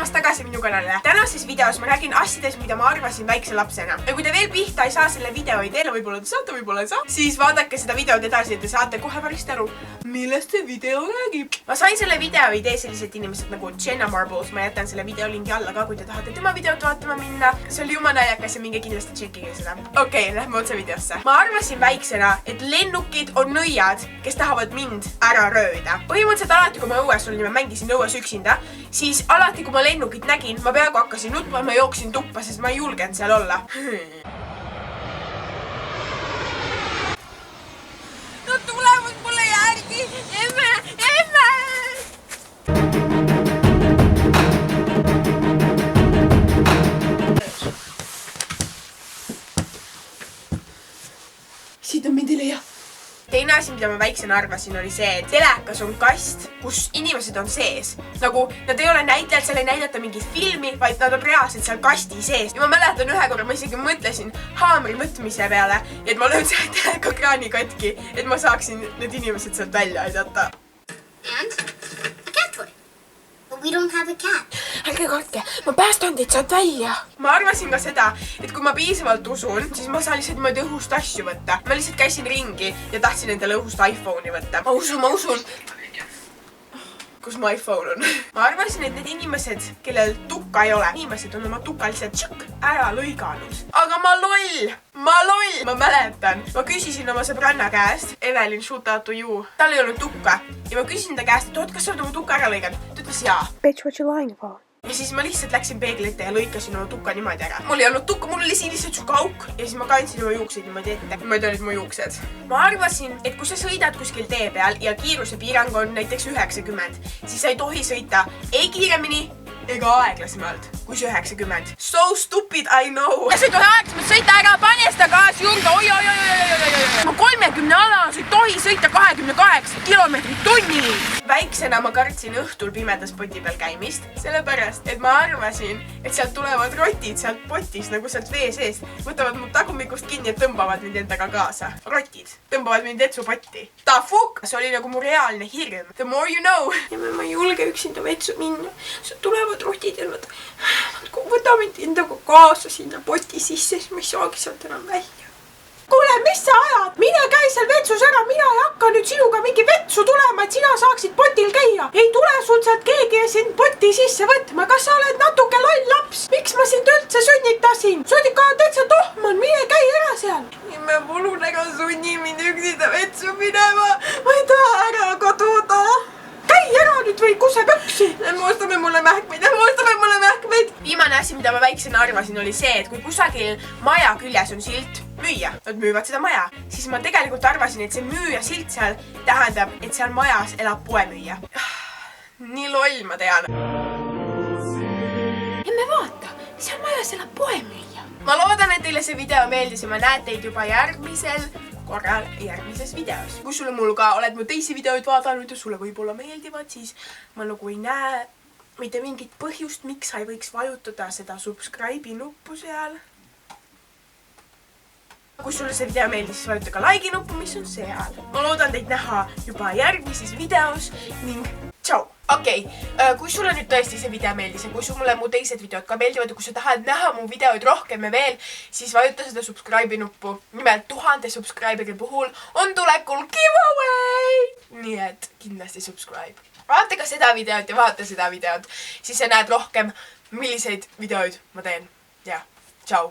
tulemast tagasi minu kanalile. Tänases videos ma räägin asjadest, mida ma arvasin väikse lapsena. Ja kui te veel pihta ei saa selle video ideele, võib-olla te saate, võib-olla ei saa, siis vaadake seda videot edasi, et te saate kohe varsti aru, millest see video räägib. Ma sain selle video idee sellised inimesed nagu Jenna Marbles. Ma jätan selle video lingi alla ka, kui te tahate tema videot vaatama minna. See oli jumala naljakas ja minge kindlasti tšekkige seda. Okei, lähme otse videosse. Ma arvasin väiksena, et lennukid on nõiad, kes tahavad mind ära röövida. Põhimõtteliselt alati, kui ma õues olin ja ma mängisin õues üksinda, siis alati, kui ma lennukit nägin, ma peaaegu hakkasin nutma ja ma jooksin tuppa, sest ma ei julgenud seal olla. No tulevad mulle järgi! Emme! Emme! Siit on mind ei leia. Teine asi, mida ma väiksena arvasin, oli see, et telekas on kast, kus inimesed on sees. Nagu nad ei ole näitlejad, seal ei näidata mingit filmi, vaid nad on reaalselt seal kasti sees. Ja ma mäletan ühe korra, ma isegi mõtlesin haamri võtmise peale, et ma löön selle teleka kraani katki, et ma saaksin need inimesed sealt välja aidata. And a cat toy. But we don't have a cat. Ärge kartke, ma päästan teid sealt välja. Ma arvasin ka seda, et kui ma piisavalt usun, siis ma saan lihtsalt niimoodi õhust asju võtta. Ma lihtsalt käisin ringi ja tahtsin endale õhust iPhone'i võtta. Ma usun. Kus mu iPhone on? Ma arvasin, et need inimesed, kellel tukka ei ole, inimesed on oma tuka lihtsalt ära lõiganud. Aga ma loll! Ma mäletan. Ma küsisin oma sõbranna käest, Evelyn, shoot out to you. Tal ei olnud tukka. Ja ma küsisin ta käest, et kas sa oled oma tuka ära lõiganud? Ta ütles jaa. Bitch, what you lying about? Ja siis ma lihtsalt läksin peegli ette ja lõikasin oma tukka niimoodi ära. Mul ei olnud tukka, mul oli siin lihtsalt suka auk. Ja siis ma kandsin oma juukseid niimoodi ette. Niimoodi olid mu juuksed. Ma arvasin, et kui sa sõidad kuskil tee peal ja kiirusepiirang on näiteks 90, siis sa ei tohi sõita ei kiiremini ega aeglasemalt kui 90. So stupid, I know. Ja sa ei tohi aeglasemalt sõita ära, pane seda gaas juurde. Ma 30 alas ei tohi sõita 28 kilomeetrit tunni. Väiksena ma kartsin õhtul pimedas poti peal käimist, sellepärast, et ma arvasin, et sealt tulevad rotid sealt potis, nagu sealt vee seest, võtavad mu tagumikust kinni ja tõmbavad mind endaga kaasa. Rotid tõmbavad mind vetsupotti. Ta fuck! See oli nagu mu reaalne hirm. The more you know. Ja ma ei julge üksinda vetsu minna. Sealt tulevad rotid ja nad võtavad mind endaga kaasa sinna poti sisse, siis ma ei saagi sealt enam välja. Kuule, mis sa ajad? Mine käi seal vetsus ära, mina ei hakka nüüd sinuga mingi vetsu tulema, et sina saaksid potil käia. Ei tule sul sealt keegi ja sind poti sisse võtma. Kas sa oled natuke loll laps? Miks ma sind üldse sünnitasin? Sa olid ka täitsa tohman, mine käi ära seal. Me palun ära sunni mind üksinda vetsu minema. Ma ei taha ära kaduda. Käi ära nüüd või kuse püksi. Ostame mulle mähkmeid. Viimane asi, mida ma väiksena arvasin, oli see, et kui kusagil maja küljes on silt müüa, nad müüvad seda maja, siis ma tegelikult arvasin, et see müüja silt seal tähendab, et seal majas elab poemüüja. Nii loll, ma tean. Ja me vaata, seal majas elab poemüüja. Ma loodan, et teile see video meeldis ja ma näen teid juba järgmisel korral järgmises videos. Kui sulle mul ka oled mu teisi videoid vaadanud ja sulle võib-olla meeldivad, siis ma nagu ei näe mitte mingit põhjust, miks sa ei võiks vajutada seda subscribe'i nuppu seal. Kui sulle see video meeldis, siis vajuta ka like nuppu, mis on seal. Ma loodan teid näha juba järgmises videos ning tšau! Okei, kui sulle nüüd tõesti see video meeldis ja kui sulle mu teised videod ka meeldivad ja kui sa tahad näha mu videoid rohkem ja veel, siis vajuta seda subscribe'i nuppu. Nimelt 1000 subscriberi puhul on tulekul giveaway! Nii et kindlasti subscribe. Vaata ka seda videot ja vaata seda videot, siis sa näed rohkem, milliseid videoid ma teen. Ja.